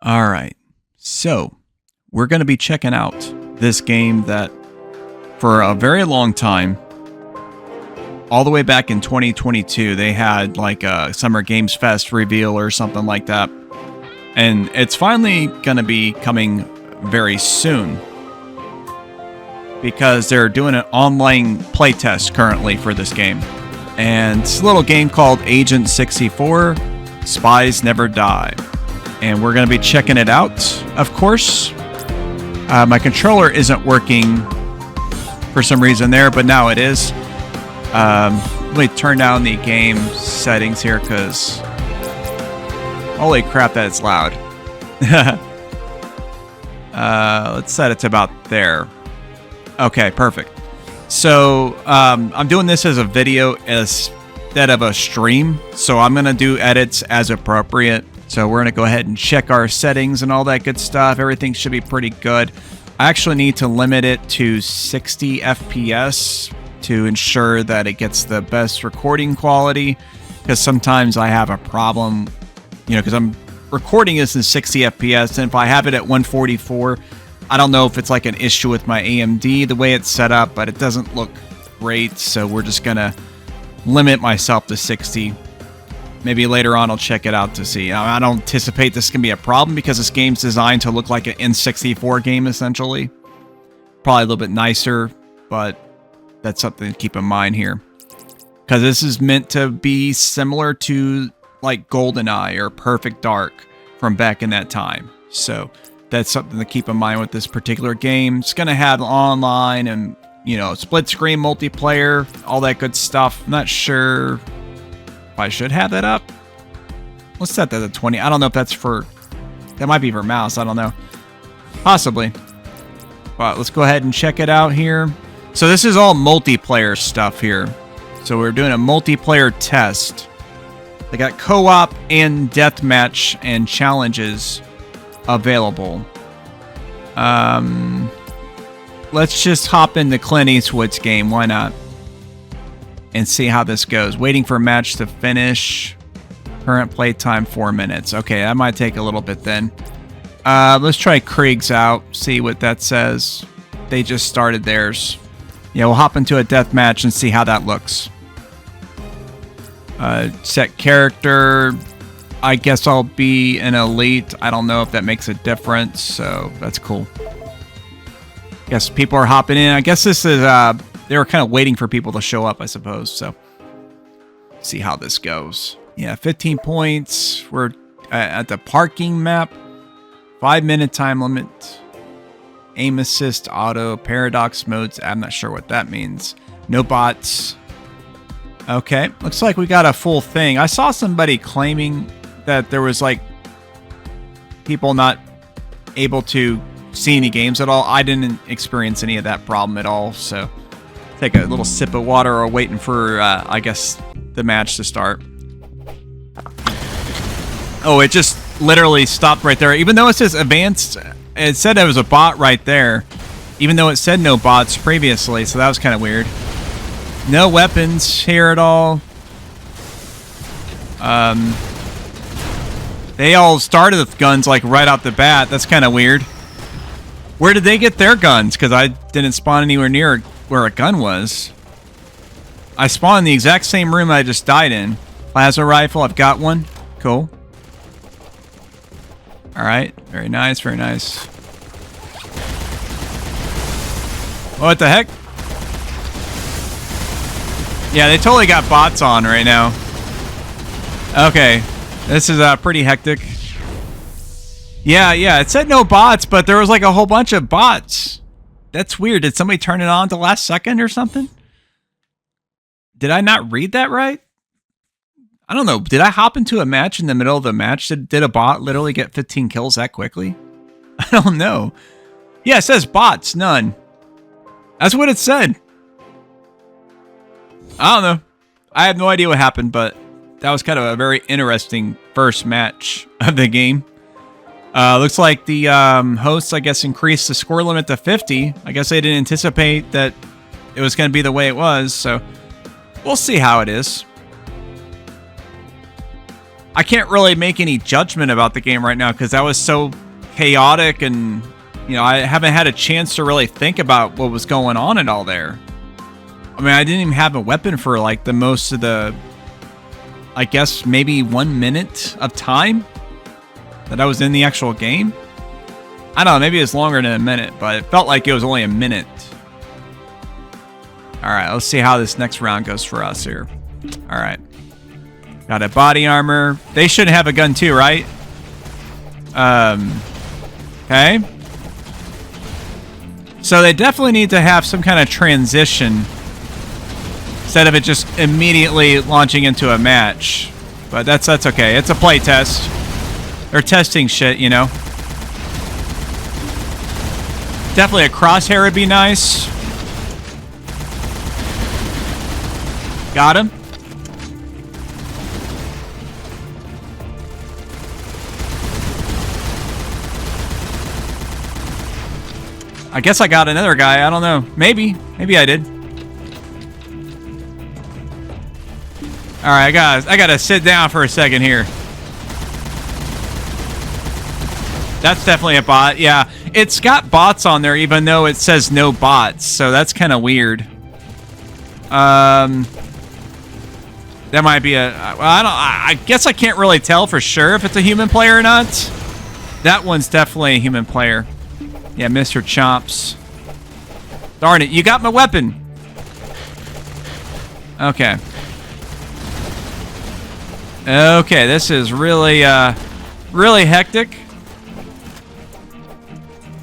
All right. So we're going to be checking out this game that for a very long time, all the way back in 2022, they had like a Summer Games Fest reveal or something like that. And it's finally going to be coming very soon because they're doing an online playtest currently for this game. And it's a little game called Agent 64, Spies Never Die. And we're going to be checking it out, of course. My controller isn't working for some reason there, but now it is. Let me turn down the game settings here because holy crap, that's loud. Let's set it to about there. Okay, perfect. So I'm doing this as a video instead of a stream, so I'm going to do edits as appropriate. So we're going to go ahead and check our settings and all that good stuff. Everything should be pretty good. I actually need to limit it to 60 FPS to ensure that it gets the best recording quality, because sometimes I have a problem, because I'm recording this in 60 FPS, and if I have it at 144, I don't know if it's like an issue with my AMD, the way it's set up, but it doesn't look great, so we're just going to limit myself to 60. Maybe later on I'll check it out to see. I don't anticipate this can be a problem because this game's designed to look like an N64 game, essentially. Probably a little bit nicer, but that's something to keep in mind here. Because this is meant to be similar to like Goldeneye or Perfect Dark from back in that time. So that's something to keep in mind with this particular game. It's going to have online and, split screen multiplayer, all that good stuff. I'm not sure if I should have that up. Let's set that to 20. I don't know if that's that might be for mouse. I don't know. Possibly. But let's go ahead and check it out here. So this is all multiplayer stuff here. So we're doing a multiplayer test. They got co-op and deathmatch and challenges available. Let's just hop into Clint Eastwood's game. Why not? And see how this goes. Waiting for a match to finish. Current playtime 4 minutes. Okay, that might take a little bit then. Let's try Krieg's out. See what that says. They just started theirs. Yeah, we'll hop into a death match and see how that looks. Set character. I guess I'll be an elite. I don't know if that makes a difference, so that's cool. Guess people are hopping in. I guess this is they were kind of waiting for people to show up, I suppose. So see how this goes. Yeah, 15 points. We're at the parking map. 5-minute time limit. Aim assist, auto, paradox modes. I'm not sure what that means. No bots. Okay, looks like we got a full thing. I saw somebody claiming that there was like people not able to see any games at all. I didn't experience any of that problem at all. So take a little sip of water or waiting for, I guess, the match to start. Oh, it just literally stopped right there. Even though it says advanced, it said it was a bot right there. Even though it said no bots previously, so that was kind of weird. No weapons here at all. They all started with guns like right out the bat. That's kind of weird. Where did they get their guns? Because I didn't spawn anywhere near where a gun was. I spawned in the exact same room I just died in. Plasma rifle, I've got one. Cool. Alright, very nice, very nice. What the heck? Yeah, they totally got bots on right now. Okay, this is pretty hectic. Yeah, it said no bots, but there was like a whole bunch of bots. That's weird. Did somebody turn it on the last second or something? Did I not read that right? I don't know. Did I hop into a match in the middle of the match? Did a bot literally get 15 kills that quickly? I don't know. Yeah, it says bots, none. That's what it said. I don't know. I have no idea what happened, but that was kind of a very interesting first match of the game. Looks like the hosts, I guess, increased the score limit to 50. I guess they didn't anticipate that it was going to be the way it was, so we'll see how it is. I can't really make any judgment about the game right now because that was so chaotic and, you know, I haven't had a chance to really think about what was going on and all there. I mean, I didn't even have a weapon for like the most of the, I guess maybe 1 minute of time that I was in the actual game. I don't know, maybe it's longer than a minute, but it felt like it was only a minute. All right, let's see how this next round goes for us here. All right. Got a body armor. They should have a gun too, right? Okay. So they definitely need to have some kind of transition instead of it just immediately launching into a match. But that's okay. It's a play test. They're testing shit, you know. Definitely a crosshair would be nice. Got him. I guess I got another guy. I don't know. Maybe. Maybe I did. All right, guys. I gotta sit down for a second here. That's definitely a bot. Yeah, it's got bots on there, even though it says no bots. So that's kind of weird. That might be a. Well, I guess I can't really tell for sure if it's a human player or not. That one's definitely a human player. Yeah, Mr. Chomps. Darn it, you got my weapon. Okay. Okay, this is really, really hectic.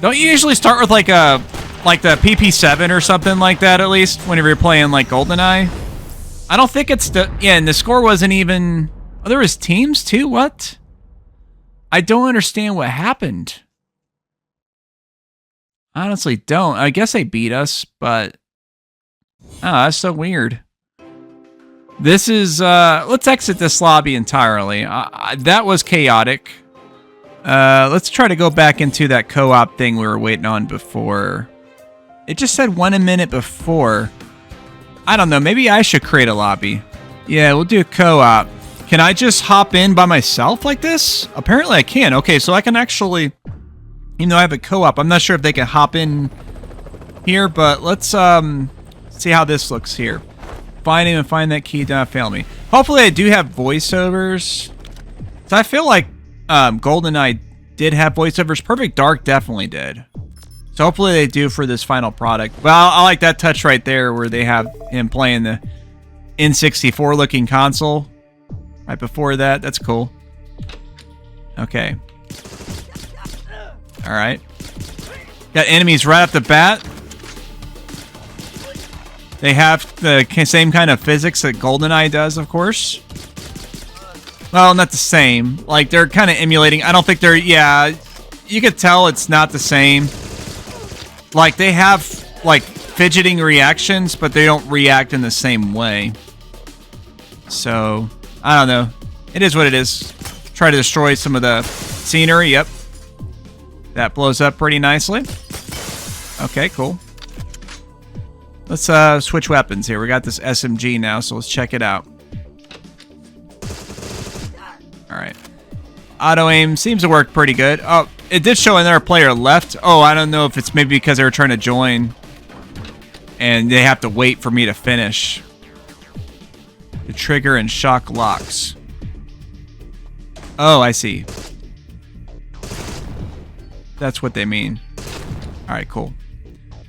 Don't you usually start with like the PP7 or something like that, at least, whenever you're playing like Goldeneye? I don't think it's the... Yeah, and the score wasn't even... Oh, there was teams too? What? I don't understand what happened. Honestly, don't. I guess they beat us, but... Oh, that's so weird. This is... let's exit this lobby entirely. That was chaotic. Let's try to go back into that co-op thing we were waiting on before. It just said 1 minute before. I don't know. Maybe I should create a lobby. Yeah, we'll do a co-op. Can I just hop in by myself like this? Apparently I can. Okay, so I can actually... Even though I have a co-op, I'm not sure if they can hop in here, but let's see how this looks here. Find him and find that key. Do not fail me. Hopefully I do have voiceovers. So I feel like Goldeneye did have voiceovers. Perfect Dark definitely did. So hopefully they do for this final product. Well, I like that touch right there where they have him playing the N64 looking console right before that. That's cool. Okay. All right. Got enemies right off the bat. They have the same kind of physics that Goldeneye does, of course. Well, not the same. Like, they're kind of emulating. I don't think they're... Yeah, you could tell it's not the same. Like, they have, like, fidgeting reactions, but they don't react in the same way. So, I don't know. It is what it is. Try to destroy some of the scenery. Yep. That blows up pretty nicely. Okay, cool. Let's switch weapons here. We got this SMG now, so let's check it out. Alright. Auto aim seems to work pretty good. Oh, it did show another player left. Oh, I don't know if it's maybe because they were trying to join. And they have to wait for me to finish. The trigger and shock locks. Oh, I see. That's what they mean. Alright, cool.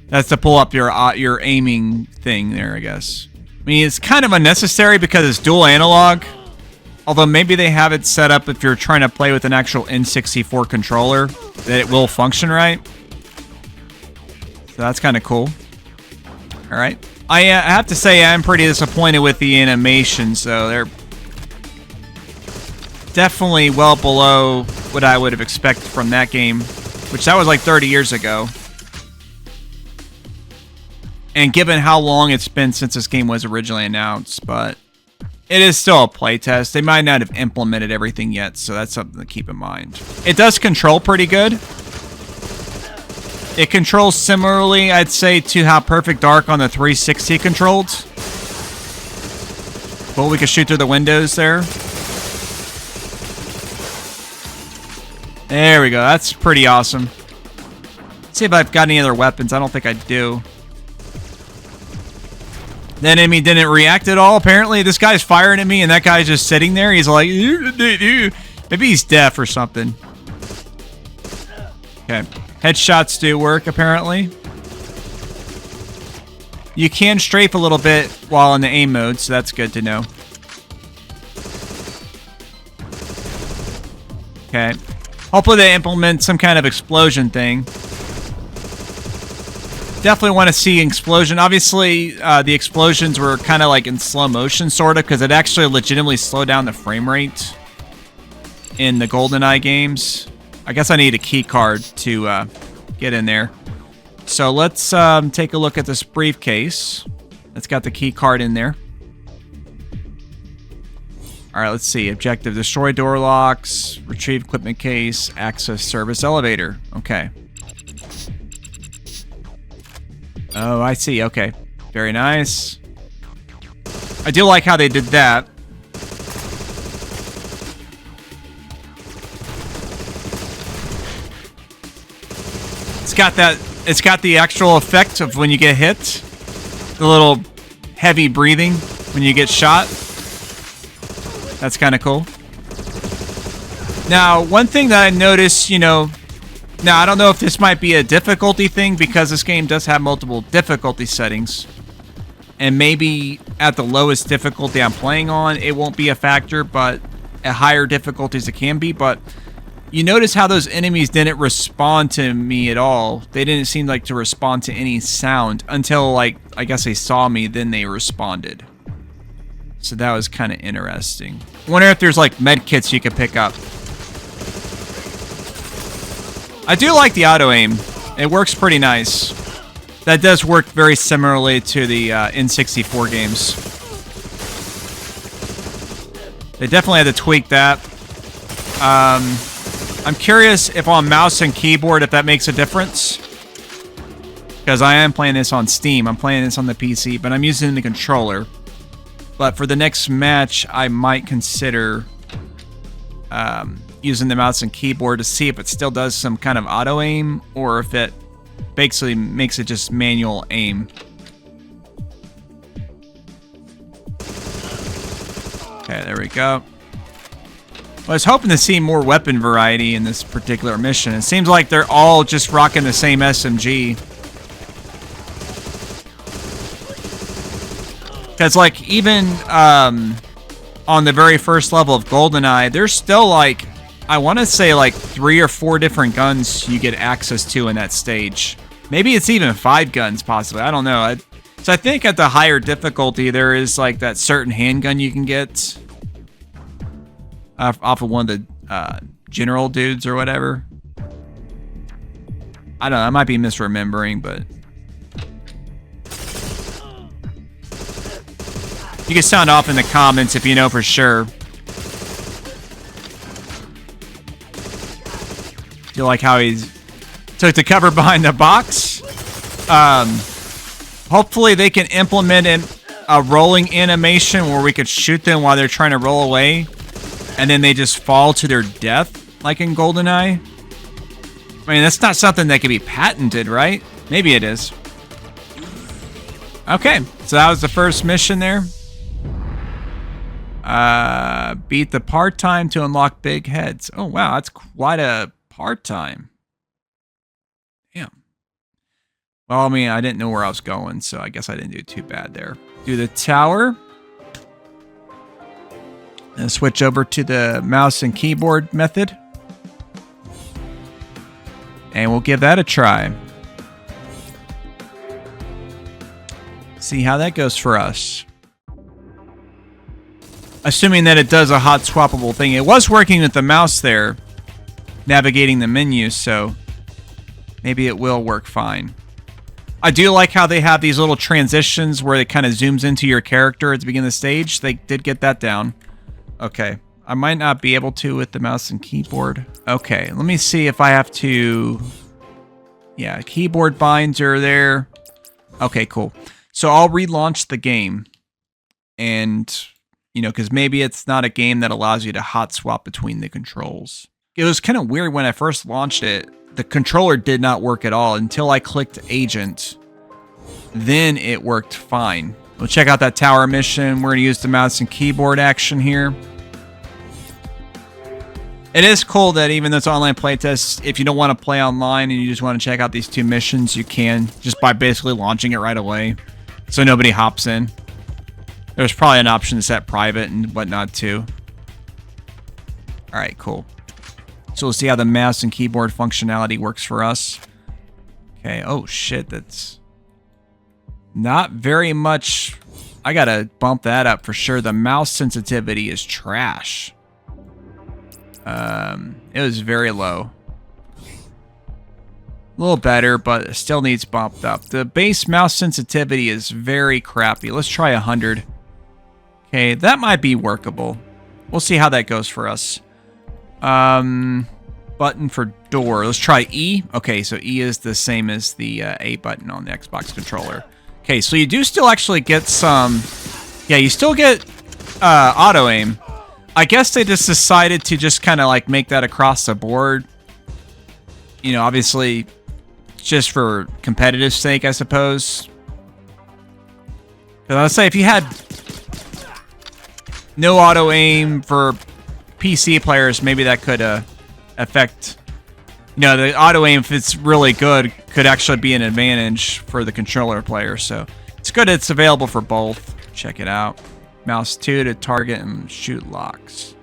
That's to pull up your aiming thing there, I guess. I mean, it's kind of unnecessary because it's dual analog. Although maybe they have it set up if you're trying to play with an actual N64 controller, that it will function right. So that's kind of cool. Alright. I have to say I'm pretty disappointed with the animations, though. They're definitely well below what I would have expected from that game. Which that was like 30 years ago. And given how long it's been since this game was originally announced, but it is still a playtest. They might not have implemented everything yet, so that's something to keep in mind. It does control pretty good. It controls similarly, I'd say, to how Perfect Dark on the 360 controlled. Well, we can shoot through the windows there. There we go. That's pretty awesome. Let's see if I've got any other weapons. I don't think I do. That enemy didn't react at all. Apparently, this guy's firing at me, and that guy's just sitting there. He's like, maybe he's deaf or something. Okay. Headshots do work, apparently. You can strafe a little bit while in the aim mode, so that's good to know. Okay. Hopefully they implement some kind of explosion thing. Definitely want to see explosion. Obviously, the explosions were kind of like in slow motion, sort of, because it actually legitimately slowed down the frame rate in the Goldeneye games. I guess I need a key card to get in there. So let's take a look at this briefcase. It's got the key card in there. All right, let's see. Objective: destroy door locks, retrieve equipment case, access service elevator. Okay. Oh, I see. Okay. Very nice. I do like how they did that. It's got the actual effect of when you get hit. The little heavy breathing when you get shot. That's kind of cool. Now, one thing that I noticed, now I don't know if this might be a difficulty thing because this game does have multiple difficulty settings. And maybe at the lowest difficulty I'm playing on, it won't be a factor, but at higher difficulties it can be. But you notice how those enemies didn't respond to me at all. They didn't seem like to respond to any sound until, like, I guess they saw me, then they responded. So that was kind of interesting. I wonder if there's like med kits you could pick up. I do like the auto aim. It works pretty nice. That does work very similarly to the N64 games. They definitely had to tweak that. I'm curious if on mouse and keyboard if that makes a difference. Because I am playing this on Steam. I'm playing this on the PC, but I'm using the controller. But for the next match, I might consider using the mouse and keyboard to see if it still does some kind of auto aim or if it basically makes it just manual aim. Okay, there we go. I was hoping to see more weapon variety in this particular mission. It seems like they're all just rocking the same SMG. Because, like, even on the very first level of Goldeneye, there's still, like, I want to say, like, 3 or 4 different guns you get access to in that stage. Maybe it's even 5 guns, possibly. I don't know. So I think at the higher difficulty, there is, like, that certain handgun you can get off of one of the general dudes or whatever. I don't know. I might be misremembering, but you can sound off in the comments if you know for sure. You like how he took the cover behind the box? Hopefully they can implement a rolling animation where we could shoot them while they're trying to roll away, and then they just fall to their death, like in Goldeneye. I mean, that's not something that can be patented, right? Maybe it is. Okay, so that was the first mission there. Beat the part-time to unlock big heads. Oh, wow, that's quite a part-time. Damn. Well, I mean, I didn't know where I was going, so I guess I didn't do too bad there. Do the tower. And switch over to the mouse and keyboard method. And we'll give that a try. See how that goes for us. Assuming that it does a hot swappable thing. It was working with the mouse there, navigating the menu, so maybe it will work fine. I do like how they have these little transitions where it kind of zooms into your character at the beginning of the stage. They did get that down. Okay. I might not be able to with the mouse and keyboard. Okay, let me see if I have to... Yeah, keyboard binds are there. Okay, cool. So I'll relaunch the game. And, because maybe it's not a game that allows you to hot swap between the controls. it was kind of weird when I first launched it. The controller did not work at all until I clicked agent. Then it worked fine. We'll check out that tower mission. We're going to use the mouse and keyboard action here. It is cool that even though it's online playtest, if you don't want to play online and you just want to check out these 2 missions, you can just by basically launching it right away. So nobody hops in. There's probably an option to set private and whatnot too. Alright, cool. So we'll see how the mouse and keyboard functionality works for us. Okay, oh shit, that's not very much. I gotta bump that up for sure. The mouse sensitivity is trash. It was very low. A little better, but it still needs bumped up. The base mouse sensitivity is very crappy. Let's try 100. Okay, that might be workable. We'll see how that goes for us. Button for door. Let's try E. Okay, so E is the same as the A button on the Xbox controller. Okay, so you do still actually get some... Yeah, you still get auto aim. I guess they just decided to just kind of like make that across the board. You know, obviously, just for competitive sake, I suppose. Because I would say if you had no auto aim for PC players, maybe that could affect... You know, the auto aim, if it's really good, could actually be an advantage for the controller player. So it's good it's available for both. Check it out. Mouse 2 to target and shoot locks.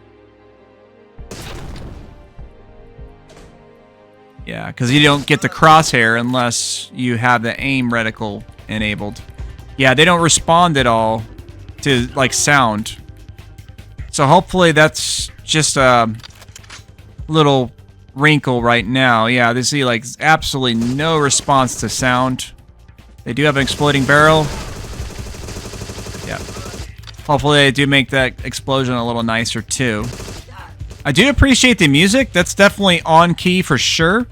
Yeah, because you don't get the crosshair unless you have the aim reticle enabled. Yeah, they don't respond at all to, like, sound. So hopefully that's just a little wrinkle right now. Yeah, they see, like, absolutely no response to sound. They do have an exploding barrel. Yeah. Hopefully they do make that explosion a little nicer, too. I do appreciate the music. That's definitely on key for sure.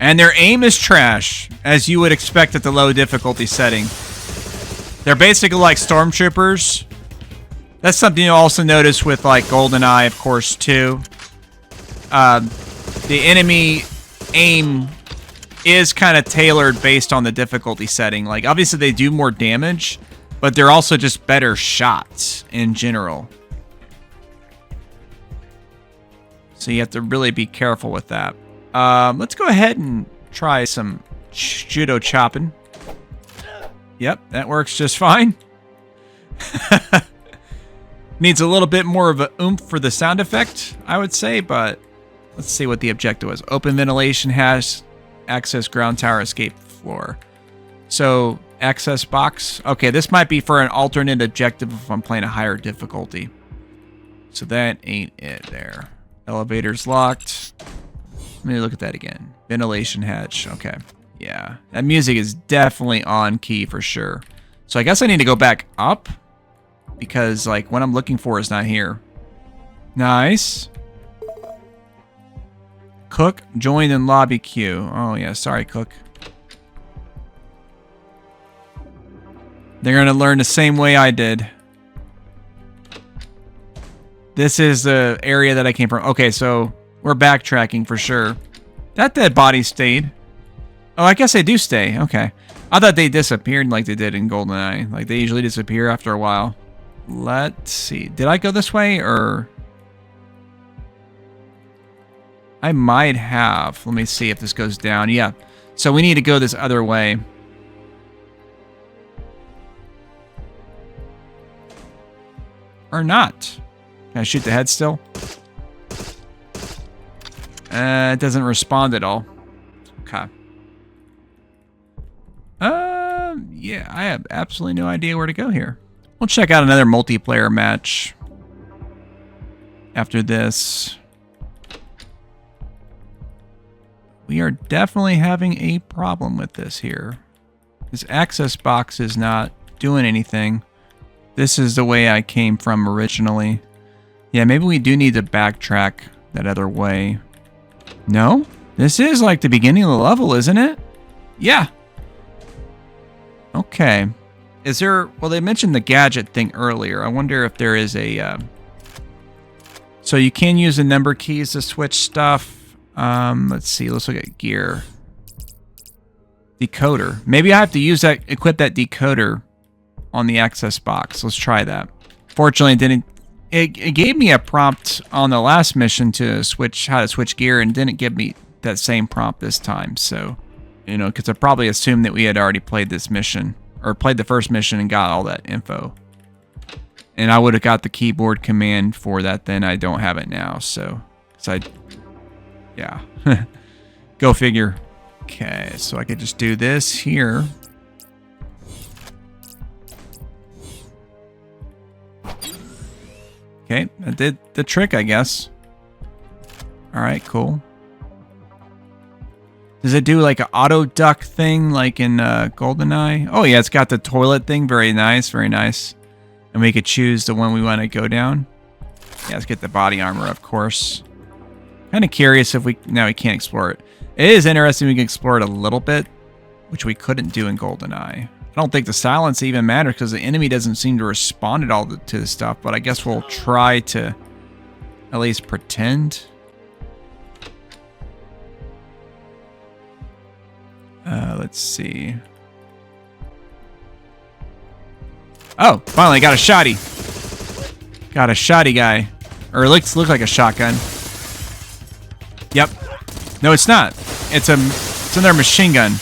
And their aim is trash, as you would expect at the low difficulty setting. They're basically like stormtroopers. That's something you'll also notice with, like, Goldeneye, of course, too. The enemy aim is kind of tailored based on the difficulty setting. Like, obviously they do more damage, but they're also just better shots in general. So you have to really be careful with that. Let's go ahead and try some judo chopping. Yep, that works just fine. Needs a little bit more of a oomph for the sound effect, I would say, but let's see what the objective was. Open ventilation has access ground tower escape floor. So, access box. Okay, this might be for an alternate objective if I'm playing a higher difficulty. So that ain't it there. Elevator's locked. Let me look at that again. Ventilation hatch. Okay. Yeah. That music is definitely on key for sure. So I guess I need to go back up. Because, like, what I'm looking for is not here. Nice. Cook, join in lobby queue. Oh, yeah. Sorry, Cook. They're going to learn the same way I did. This is the area that I came from. Okay, so we're backtracking for sure. That dead body stayed. Oh, I guess they do stay. Okay. I thought they disappeared like they did in Goldeneye. Like, they usually disappear after a while. Let's see. Did I go this way, or... I might have. Let me see if this goes down. Yeah. So we need to go this other way. Or not. Can I shoot the head still? It doesn't respond at all. Okay. Yeah, I have absolutely no idea where to go here. We'll check out another multiplayer match after this. We are definitely having a problem with this here. This access box is not doing anything. This is the way I came from originally. Yeah, maybe we do need to backtrack that other way. No? This is like the beginning of the level, isn't it? Yeah. Okay. Is there... Well, they mentioned the gadget thing earlier. I wonder if there is a... So you can use the number keys to switch stuff. Let's see. Let's look at gear. Decoder. Maybe I have to use that... Equip that decoder on the access box. Let's try that. Fortunately, it didn't... It gave me a prompt on the last mission to switch... How to switch gear, and didn't give me that same prompt this time. So, you know, because I probably assumed that we had already played this mission. Or played the first mission and got all that info. And I would have got the keyboard command for that then. I don't have it now, so... yeah. Go figure. Okay, so I could just do this here. Okay, that did the trick, I guess. Alright, cool. Does it do like an auto duck thing like in Goldeneye? Oh yeah, it's got the toilet thing. Very nice, very nice. And we could choose the one we want to go down. Yeah, let's get the body armor, of course. Kind of curious if we... No, we can't explore it. It is interesting we can explore it a little bit, which we couldn't do in Goldeneye. I don't think the silence even matters because the enemy doesn't seem to respond at all to the stuff, but I guess we'll try to at least pretend. Let's see. Oh, finally got a shotty. Got a shotty guy. Or it looks like a shotgun. Yep. No, it's not. It's another machine gun.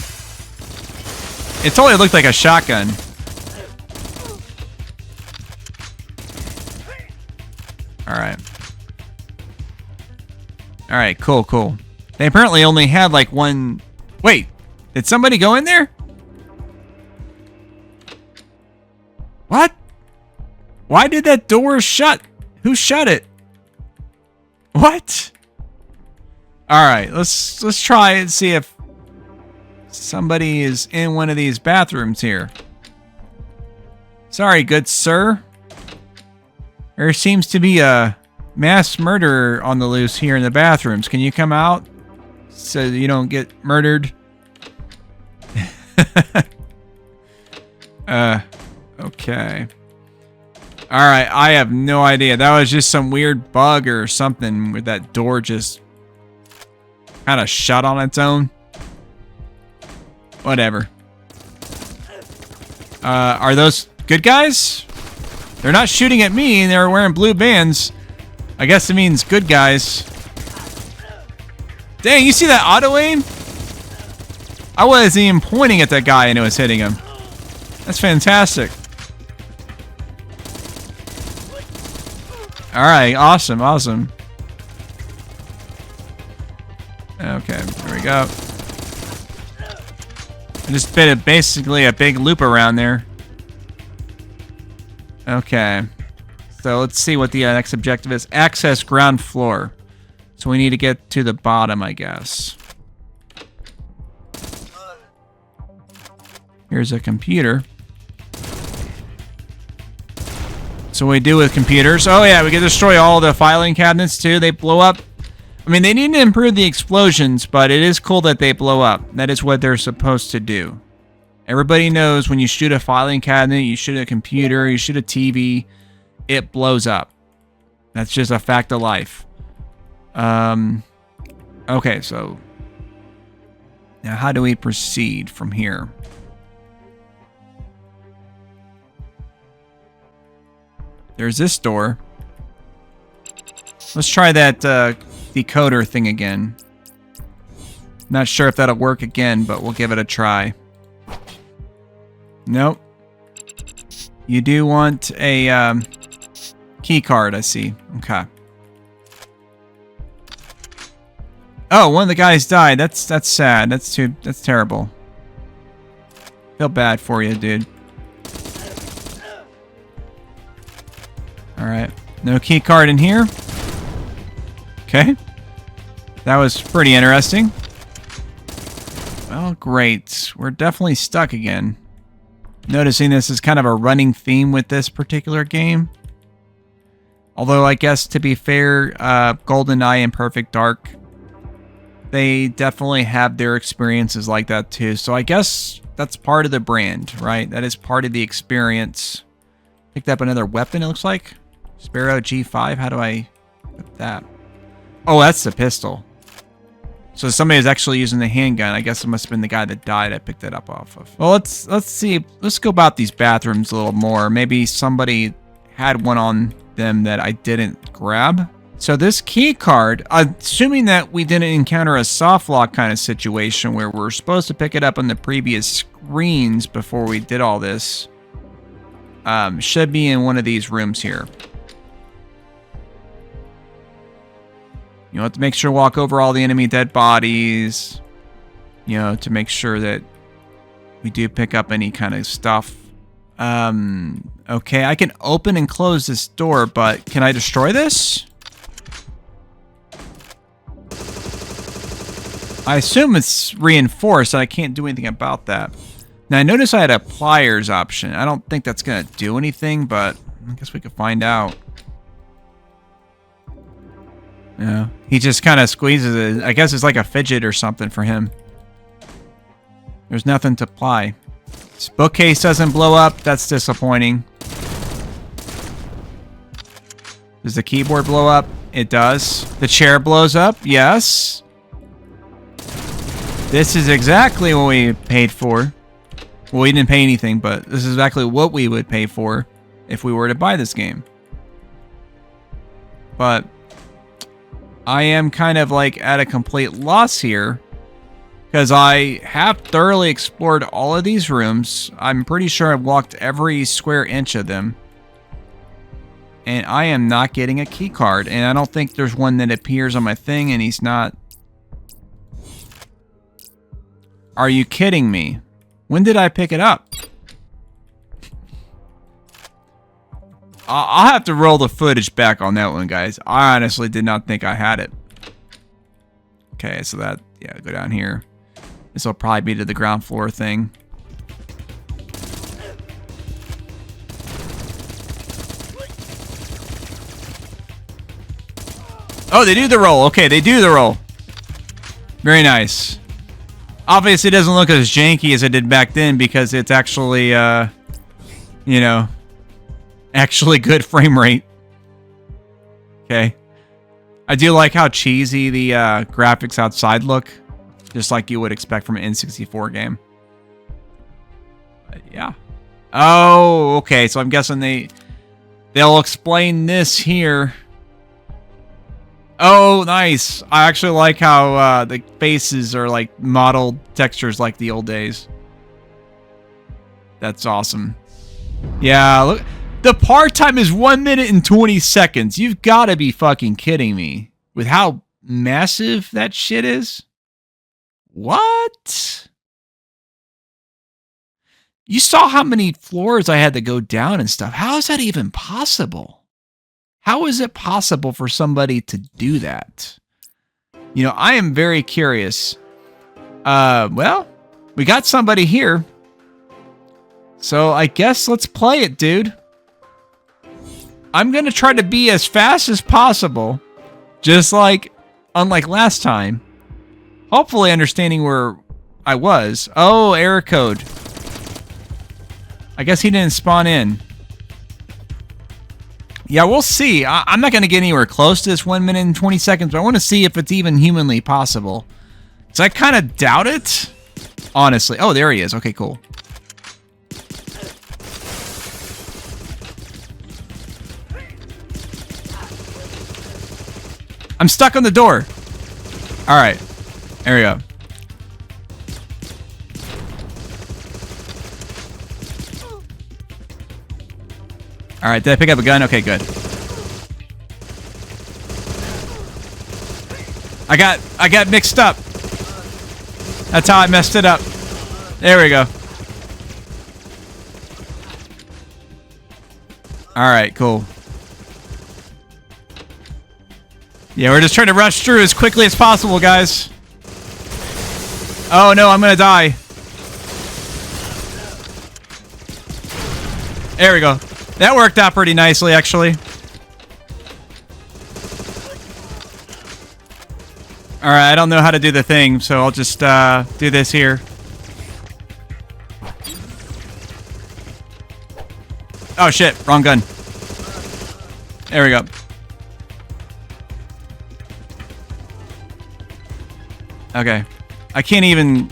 It totally looked like a shotgun. Alright. Alright, cool, cool. They apparently only had like one... Wait, did somebody go in there? What? Why did that door shut? Who shut it? What? Alright, let's try and see if somebody is in one of these bathrooms here. Sorry, good sir. There seems to be a mass murder on the loose here in the bathrooms. Can you come out so you don't get murdered? Okay. Alright, I have no idea. That was just some weird bug or something where that door just kind of shut on its own. Whatever. Are those good guys? They're not shooting at me and they're wearing blue bands. I guess it means good guys. Dang, you see that auto aim? I wasn't even pointing at that guy and it was hitting him. That's fantastic. Alright, awesome, awesome. Okay, there we go. I just did basically a big loop around there. Okay. So let's see what the next objective is. Access ground floor. So we need to get to the bottom, I guess. Here's a computer. So what we do with computers. Oh yeah, we can destroy all the filing cabinets too. They blow up. I mean, they need to improve the explosions, but it is cool that they blow up. That is what they're supposed to do. Everybody knows when you shoot a filing cabinet, you shoot a computer, you shoot a TV, it blows up. That's just a fact of life. Okay, so now how do we proceed from here? There's this door. Let's try that decoder thing again. Not sure if that'll work again, but we'll give it a try. Nope. You do want a key card, I see. Okay. Oh, one of the guys died. That's sad. That's terrible. Feel bad for you, dude. Alright. No key card in here. Okay. That was pretty interesting. Well, great. We're definitely stuck again. Noticing this is kind of a running theme with this particular game. Although, I guess, to be fair, Goldeneye and Perfect Dark, they definitely have their experiences like that too. So I guess that's part of the brand, right? That is part of the experience. Picked up another weapon, it looks like. Sparrow G5. How do I put that? Oh, that's the pistol. So somebody is actually using the handgun. I guess it must have been the guy that died I picked that up off of. Well, let's see. Let's go about these bathrooms a little more. Maybe somebody had one on them that I didn't grab. So this key card, assuming that we didn't encounter a soft lock kind of situation where we're supposed to pick it up on the previous screens before we did all this, should be in one of these rooms here. You know, have to make sure to walk over all the enemy dead bodies, you know, to make sure that we do pick up any kind of stuff. Okay, I can open and close this door, but can I destroy this? I assume it's reinforced, and I can't do anything about that. Now, I noticed I had a pliers option. I don't think that's going to do anything, but I guess we could find out. Yeah, he just kind of squeezes it. I guess it's like a fidget or something for him. There's nothing to ply. This bookcase doesn't blow up. That's disappointing. Does the keyboard blow up? It does. The chair blows up? Yes. This is exactly what we paid for. Well, we didn't pay anything, but this is exactly what we would pay for if we were to buy this game. But I am kind of like at a complete loss here because I have thoroughly explored all of these rooms. I'm pretty sure I've walked every square inch of them. And I am not getting a key card. And I don't think there's one that appears on my thing and he's not. Are you kidding me? When did I pick it up? I'll have to roll the footage back on that one, guys. I honestly did not think I had it. Okay, so that, yeah, go down here. This will probably be to the ground floor thing. Oh, they do the roll. Okay, they do the roll. Very nice. Obviously, it doesn't look as janky as it did back then because it's actually, you know, actually good frame rate. Okay. I do like how cheesy the graphics outside look. Just like you would expect from an N64 game. But yeah. Oh, okay. So I'm guessing they'll explain this here. Oh, nice. I actually like how the faces are like modeled textures like the old days. That's awesome. Yeah, look. The part time is 1 minute and 20 seconds. You've got to be fucking kidding me with how massive that shit is. What? You saw how many floors I had to go down and stuff. How is that even possible? How is it possible for somebody to do that? You know, I am very curious. Well, we got somebody here. So I guess let's play it, dude. I'm going to try to be as fast as possible. Just like, unlike last time. Hopefully understanding where I was. Oh, error code. I guess he didn't spawn in. Yeah, we'll see. I'm not going to get anywhere close to this 1 minute and 20 seconds, but I want to see if it's even humanly possible. So I kind of doubt it. Honestly. Oh, there he is. Okay, cool. I'm stuck on the door. All right. There we go. All right. Did I pick up a gun? Okay, good. I got mixed up. That's how I messed it up. There we go. All right, cool. Yeah, we're just trying to rush through as quickly as possible, guys. Oh no, I'm gonna die. There we go. That worked out pretty nicely, actually. Alright, I don't know how to do the thing, so I'll just do this here. Oh shit, wrong gun. There we go. Okay. I can't even...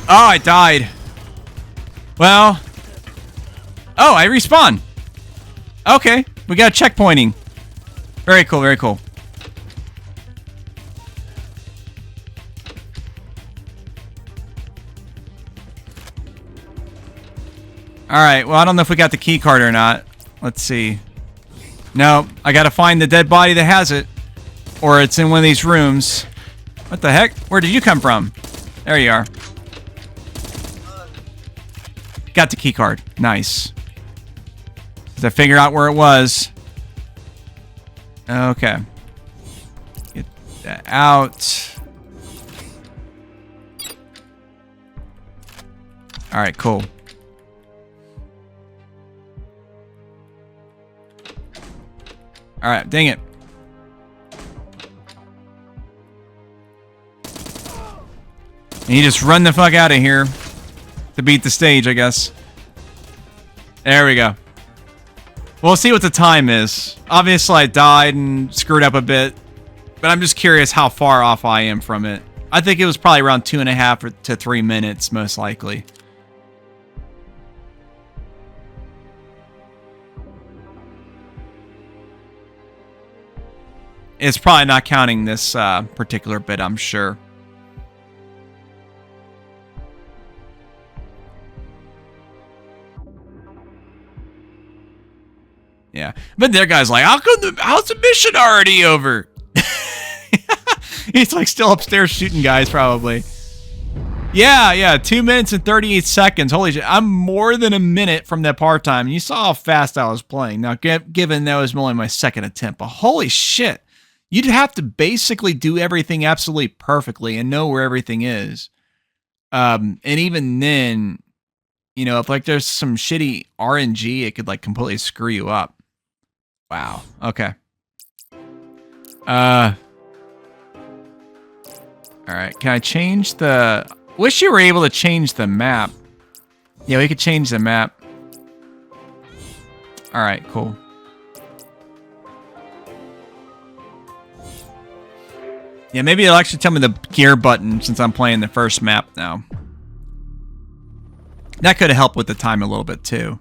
Oh, I died. Well. Oh, I respawn. Okay. We got checkpointing. Very cool, very cool. Alright, well, I don't know if we got the key card or not. Let's see. No, I gotta find the dead body that has it. Or it's in one of these rooms. What the heck? Where did you come from? There you are. Got the key card. Nice. Did I figure out where it was? Okay. Get that out. Alright, cool. Alright, dang it. And you just run the fuck out of here to beat the stage, I guess. There we go. We'll see what the time is. Obviously, I died and screwed up a bit, but I'm just curious how far off I am from it. I think it was probably around 2.5 to 3 minutes, most likely. It's probably not counting this particular bit, I'm sure. Yeah, but their guy's like, how's the mission already over? He's like still upstairs shooting guys, probably. Yeah, 2 minutes and 38 seconds. Holy shit, I'm more than a minute from that part time. You saw how fast I was playing. Now, given that was only my second attempt, but holy shit, you'd have to basically do everything absolutely perfectly and know where everything is. And even then, you know, if like there's some shitty RNG, it could like completely screw you up. Wow. Okay. All right. Can I change the... Wish you were able to change the map. Yeah, we could change the map. All right, cool. Yeah, maybe it'll actually tell me the gear button since I'm playing the first map now. That could have helped with the time a little bit too.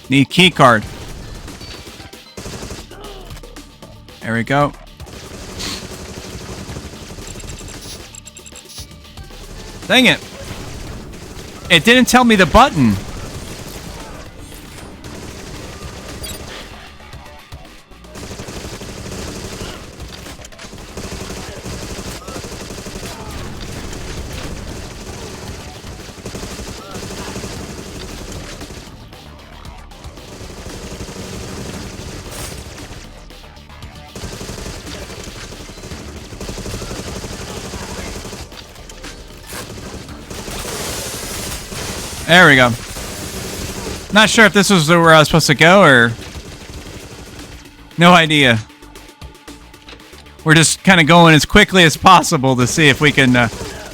Need key card. There we go. Dang it. It didn't tell me the button. There we go. Not sure if this was where I was supposed to go or... No idea. We're just kind of going as quickly as possible to see if we can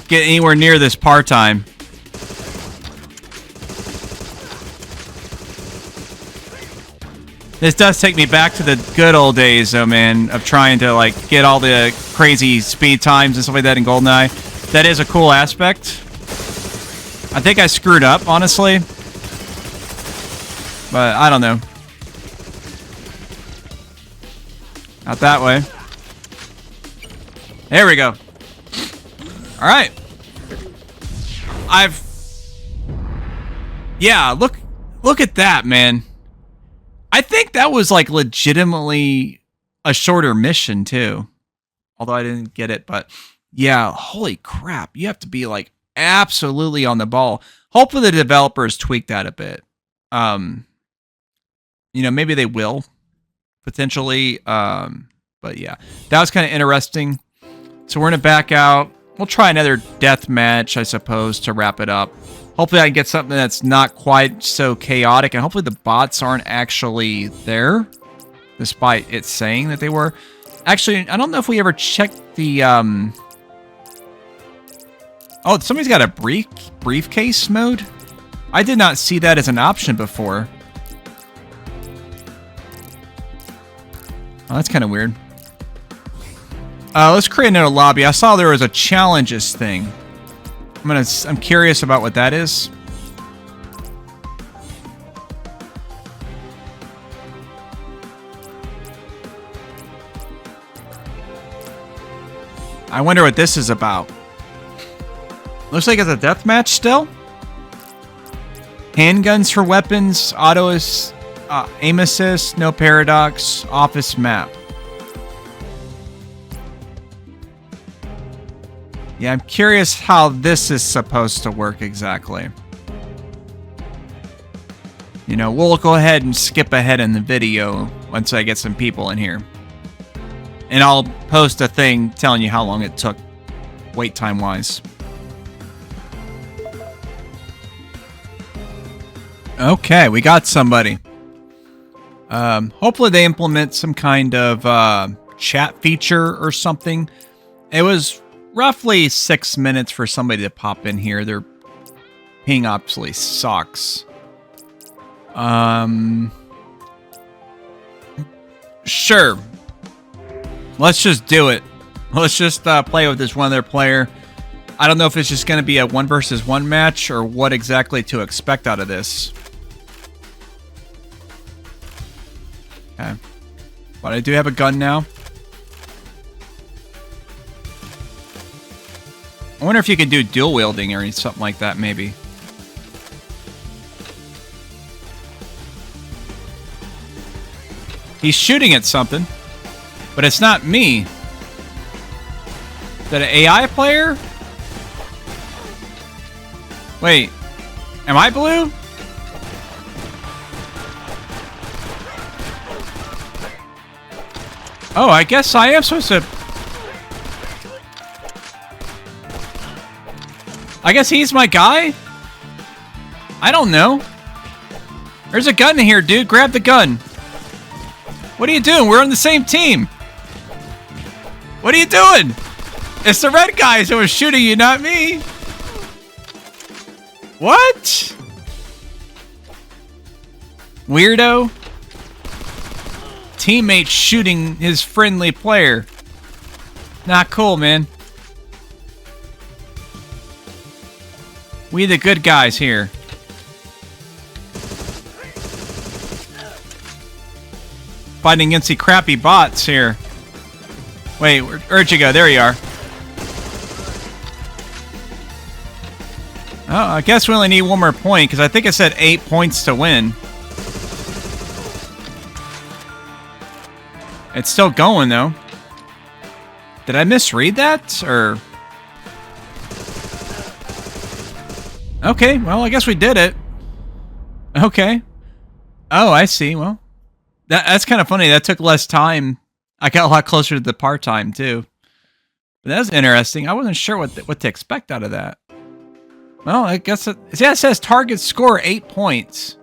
get anywhere near this part time. This does take me back to the good old days, though, man, of trying to, like, get all the crazy speed times and stuff like that in Goldeneye. That is a cool aspect. I think I screwed up, honestly. But I don't know. Not that way. There we go. All right. Yeah, look at that, man. I think that was like legitimately a shorter mission too. Although I didn't get it, but yeah, holy crap. You have to be like absolutely on the ball. Hopefully the developers tweak that a bit. You know, maybe they will potentially. But yeah, that was kind of interesting. So we're going to back out. We'll try another death match, I suppose, to wrap it up. Hopefully I can get something that's not quite so chaotic, and hopefully the bots aren't actually there, despite it saying that they were. Actually, I don't know if we ever checked the... Oh, somebody's got a briefcase mode? I did not see that as an option before. Oh, that's kind of weird. Let's create another lobby. I saw there was a challenges thing. I'm curious about what that is. I wonder what this is about. Looks like it's a deathmatch still. Handguns for weapons, aim assist, no paradox, office map. Yeah, I'm curious how this is supposed to work exactly. You know, we'll go ahead and skip ahead in the video once I get some people in here. And I'll post a thing telling you how long it took, wait time wise. Okay, we got somebody. Hopefully they implement some kind of chat feature or something. It was roughly 6 minutes for somebody to pop in here. Their ping absolutely sucks. Sure. Let's just do it. Let's just play with this one other player. I don't know if it's just going to be a 1 versus 1 match or what exactly to expect out of this. Okay. But I do have a gun now. I wonder if you can do dual wielding or something like that, maybe. He's shooting at something, but it's not me. Is that an AI player? Wait, am I blue? Oh, I guess I am supposed to... I guess he's my guy? I don't know. There's a gun in here, dude. Grab the gun. What are you doing? We're on the same team. What are you doing? It's the red guys that was shooting you, not me. What? Weirdo. Teammate shooting his friendly player. Not cool, man. We the good guys here. Fighting against the crappy bots here. Wait, where'd you go? There you are. Oh, I guess we only need one more point, because I think it said 8 points to win. It's still going, though. Did I misread that, or... Okay, well, I guess we did it. Okay. Oh, I see. Well, that's kind of funny. That took less time. I got a lot closer to the part time, too. But that was interesting. I wasn't sure what to expect out of that. Well, I guess it says target score 8 points.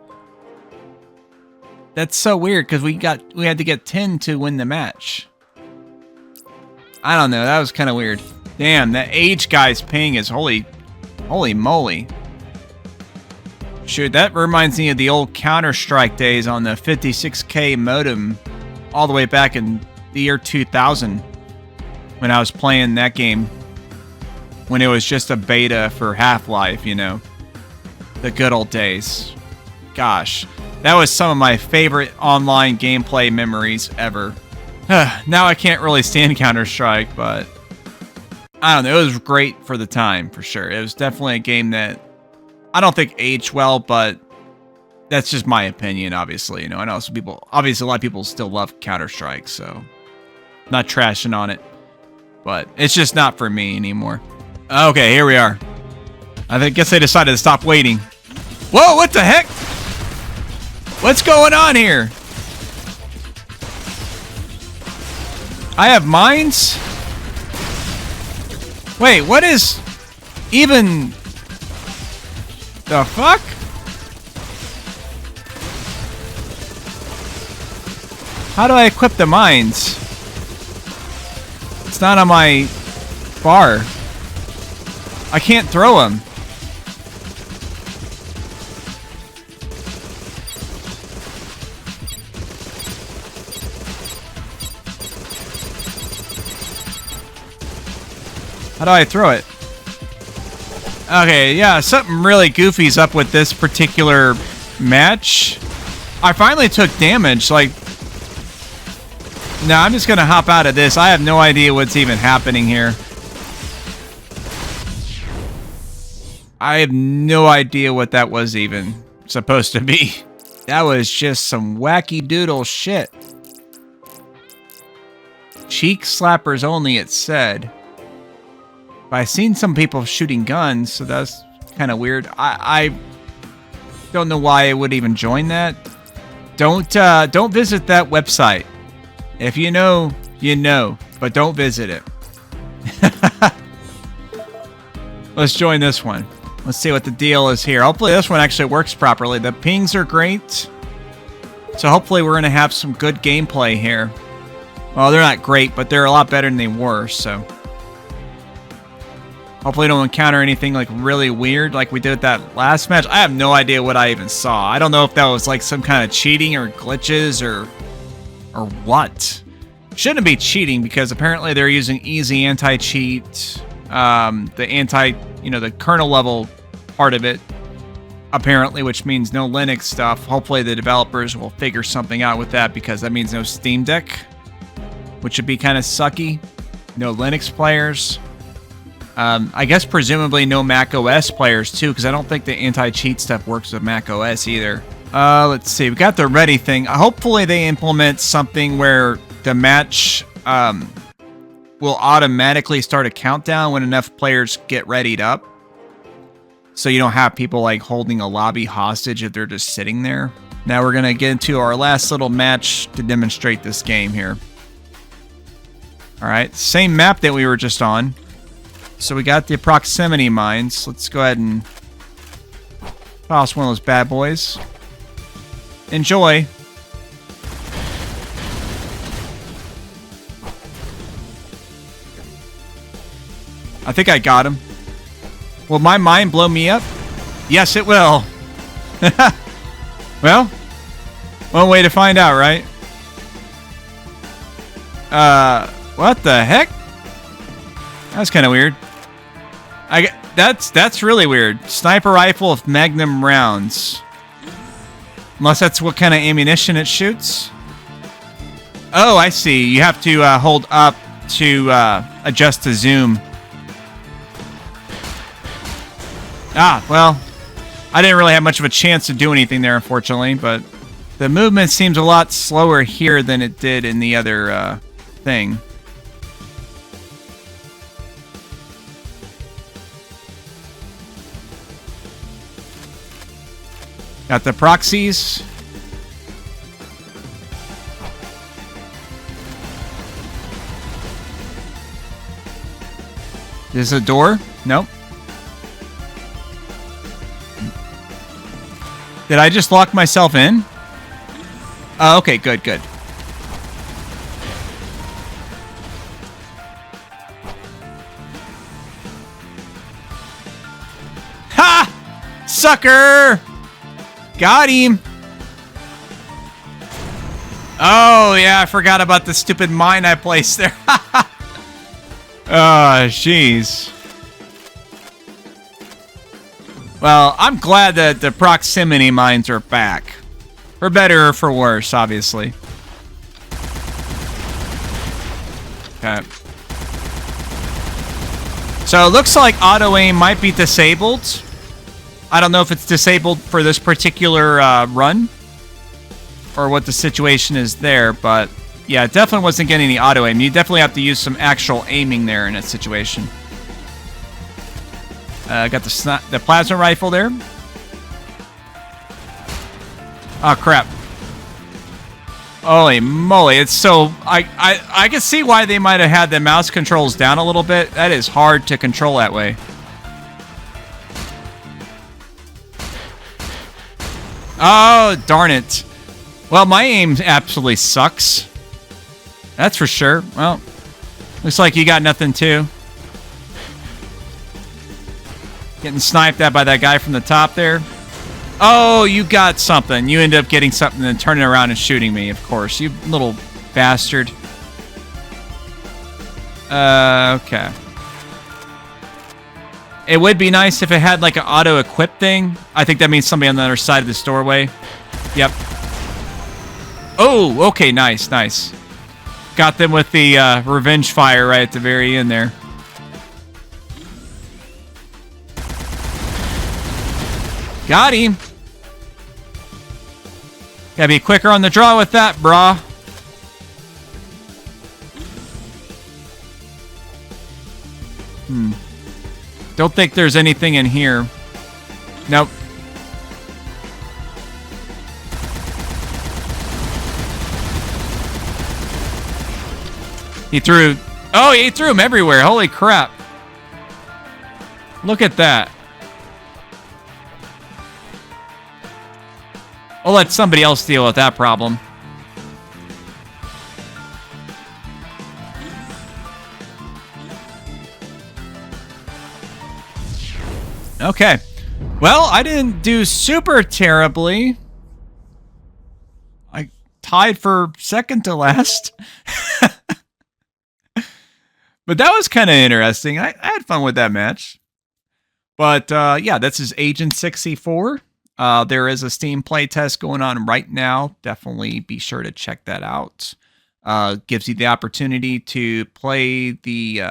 That's so weird because we had to get 10 to win the match. I don't know. That was kind of weird. Damn, that age guy's ping is holy moly. Shoot, that reminds me of the old Counter-Strike days on the 56K modem all the way back in the year 2000 when I was playing that game. When it was just a beta for Half-Life, you know. The good old days. Gosh, that was some of my favorite online gameplay memories ever. Now I can't really stand Counter-Strike, but I don't know, it was great for the time, for sure. It was definitely a game that I don't think aged well, but that's just my opinion, obviously. You know, I know some people, obviously a lot of people still love Counter-Strike, so I'm not trashing on it, but it's just not for me anymore. Okay, here we are. I guess they decided to stop waiting. Whoa, what the heck? What's going on here? I have mines? Wait, what is even the fuck? How do I equip the mines? It's not on my bar. I can't throw them. How do I throw it? Okay, yeah, something really goofy's up with this particular match. I finally took damage, like... No, I'm just gonna hop out of this. I have no idea what's even happening here. I have no idea what that was even supposed to be. That was just some wacky doodle shit. Cheek slappers only, it said. But I've seen some people shooting guns, so that's kind of weird. I don't know why I would even join that. Don't visit that website. If you know, you know, but don't visit it. Let's join this one. Let's see what the deal is here. Hopefully this one actually works properly. The pings are great. So hopefully we're going to have some good gameplay here. Well, they're not great, but they're a lot better than they were, so... Hopefully don't encounter anything like really weird like we did at that last match. I have no idea what I even saw. I don't know if that was like some kind of cheating or glitches or what. Shouldn't be cheating because apparently they're using easy anti-cheat. The kernel level part of it, apparently, which means no Linux stuff. Hopefully the developers will figure something out with that because that means no Steam Deck, which would be kind of sucky. No Linux players. I guess presumably no Mac OS players too, because I don't think the anti-cheat stuff works with Mac OS either. Let's see. We got the ready thing. Hopefully they implement something where the match will automatically start a countdown when enough players get readied up. So you don't have people like holding a lobby hostage if they're just sitting there. Now we're going to get into our last little match to demonstrate this game here. Alright, same map that we were just on. So we got the proximity mines. Let's go ahead and toss one of those bad boys. Enjoy. I think I got him. Will my mine blow me up? Yes, it will. Well, one way to find out, right? What the heck? That's kind of weird. That's really weird. Sniper rifle with magnum rounds. Unless that's what kind of ammunition it shoots. Oh, I see. You have to hold up to adjust the zoom. Ah, well, I didn't really have much of a chance to do anything there, unfortunately, but the movement seems a lot slower here than it did in the other thing. Got the proxies. Is this a door? Nope. Did I just lock myself in? Oh, okay, good, good. Ha! Sucker! Got him. Oh, yeah, I forgot about the stupid mine I placed there. Oh, jeez. Well, I'm glad that the proximity mines are back. For better or for worse, obviously. Okay. So it looks like auto-aim might be disabled. I don't know if it's disabled for this particular run. Or what the situation is there, but... yeah, it definitely wasn't getting any auto-aim. You definitely have to use some actual aiming there in that situation. Got the plasma rifle there. Oh, crap. Holy moly, it's so... I can see why they might have had the mouse controls down a little bit. That is hard to control that way. Oh, darn it. Well, my aim absolutely sucks. That's for sure. Well, looks like you got nothing too. Getting sniped at by that guy from the top there. Oh, you got something. You end up getting something and turning around and shooting me, of course. You little bastard. Okay. It would be nice if it had like an auto-equip thing. I think that means somebody on the other side of this doorway. Yep. Oh, okay, nice, nice. Got them with the revenge fire right at the very end there. Got him. Gotta be quicker on the draw with that, brah. Don't think there's anything in here. Nope. He threw... oh, he threw them everywhere. Holy crap. Look at that. I'll let somebody else deal with that problem. Okay. Well, I didn't do super terribly. I tied for second to last. But that was kind of interesting. I had fun with that match. But yeah, this is Agent 64. There is a Steam playtest going on right now. Definitely be sure to check that out. Gives you the opportunity to play the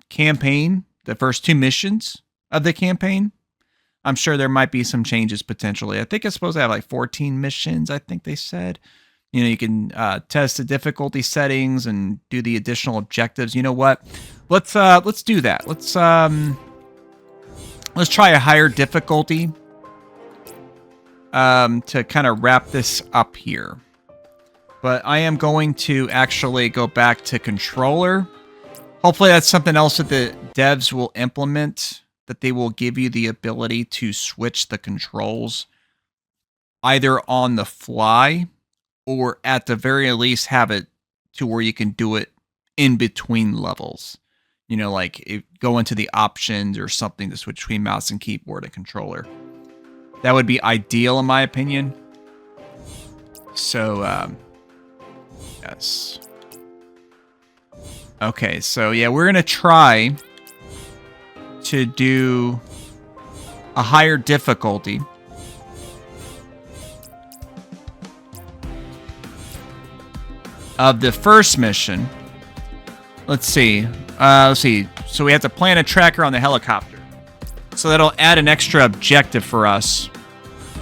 campaign, the first 2 missions of the campaign. I'm sure there might be some changes potentially. I think it's supposed to have like 14 missions, I think they said. You know, you can test the difficulty settings and do the additional objectives. You know what? Let's do that. Let's try a higher difficulty to kind of wrap this up here. But I am going to actually go back to controller. Hopefully that's something else that the devs will implement, that they will give you the ability to switch the controls either on the fly or at the very least have it to where you can do it in between levels. You know, like go into the options or something to switch between mouse and keyboard and controller. That would be ideal in my opinion. So, yes. Okay, so yeah, we're going to try to do a higher difficulty. Of the first mission. Let's see. So we have to plant a tracker on the helicopter. So that'll add an extra objective for us.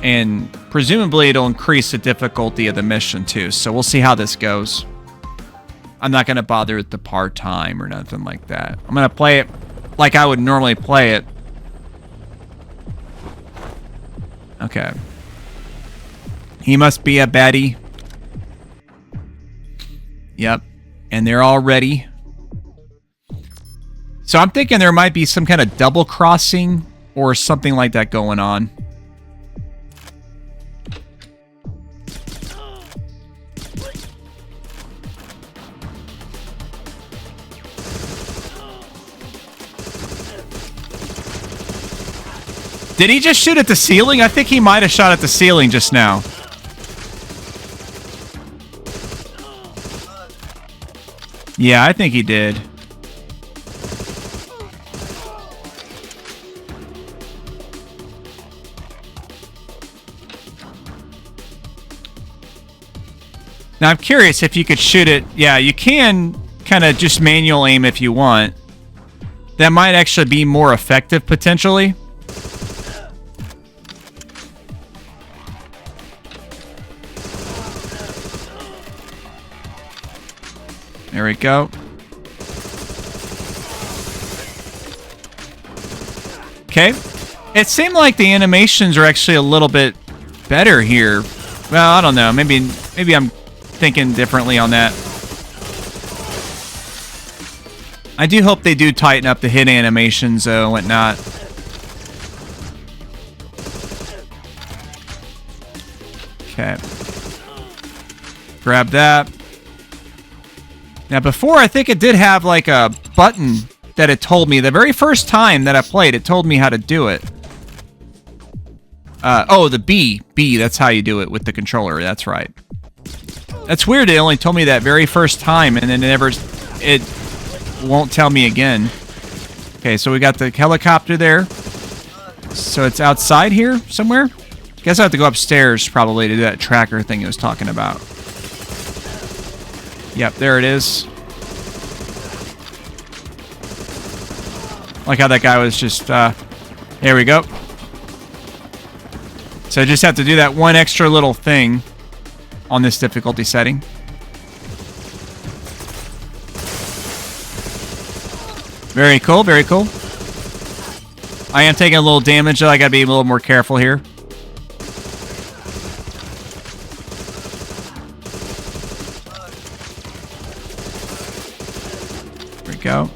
And presumably it'll increase the difficulty of the mission too. So we'll see how this goes. I'm not going to bother with the part-time or nothing like that. I'm going to play it like I would normally play it. Okay. He must be a baddie. Yep. And they're all ready. So I'm thinking there might be some kind of double crossing or something like that going on. Did he just shoot at the ceiling? I think he might have shot at the ceiling just now. Yeah, I think he did. Now, I'm curious if you could shoot it. Yeah, you can kind of just manual aim if you want. That might actually be more effective, potentially. There we go. Okay. It seemed like the animations are actually a little bit better here. Well, I don't know. Maybe I'm thinking differently on that. I do hope they do tighten up the hit animations, though, and whatnot. Okay. Grab that. Now, before, I think it did have, like, a button that it told me. The very first time that I played, it told me how to do it. Oh, the B. B, that's how you do it with the controller. That's right. That's weird. It only told me that very first time, and then it won't tell me again. Okay, so we got the helicopter there. So it's outside here somewhere? Guess I have to go upstairs probably to do that tracker thing it was talking about. Yep, there it is. Like how that guy was just, there we go. So I just have to do that one extra little thing on this difficulty setting. Very cool, very cool. I am taking a little damage, though. I gotta be a little more careful here. There we go.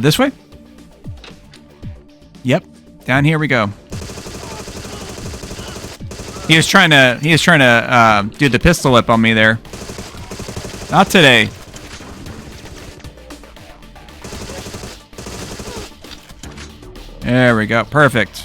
This way? Yep. Down here we go. He was trying to do the pistol whip on me there. Not today. There we go. Perfect.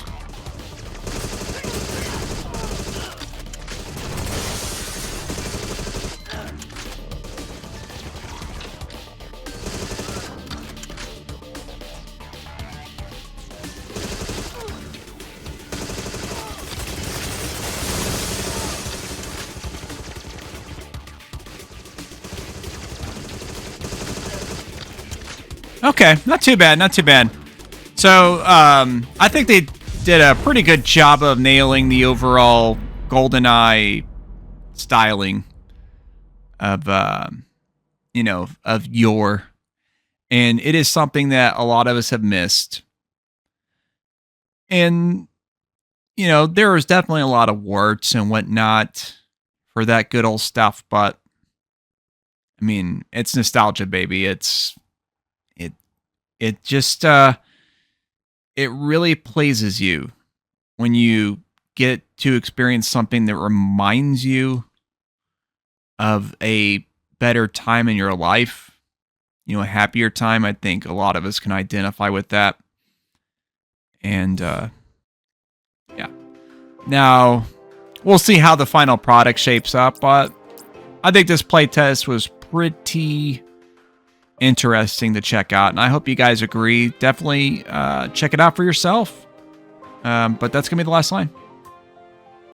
Okay, not too bad, not too bad. So, I think they did a pretty good job of nailing the overall Goldeneye styling of, you know, of yore. And it is something that a lot of us have missed. And, you know, there was definitely a lot of warts and whatnot for that good old stuff, but, I mean, it's nostalgia, baby. It just, it really pleases you when you get to experience something that reminds you of a better time in your life, you know, a happier time. I think a lot of us can identify with that. And, yeah. Now, we'll see how the final product shapes up, but I think this playtest was pretty interesting to check out, and I hope you guys agree. Definitely check it out for yourself. But that's gonna be the last line.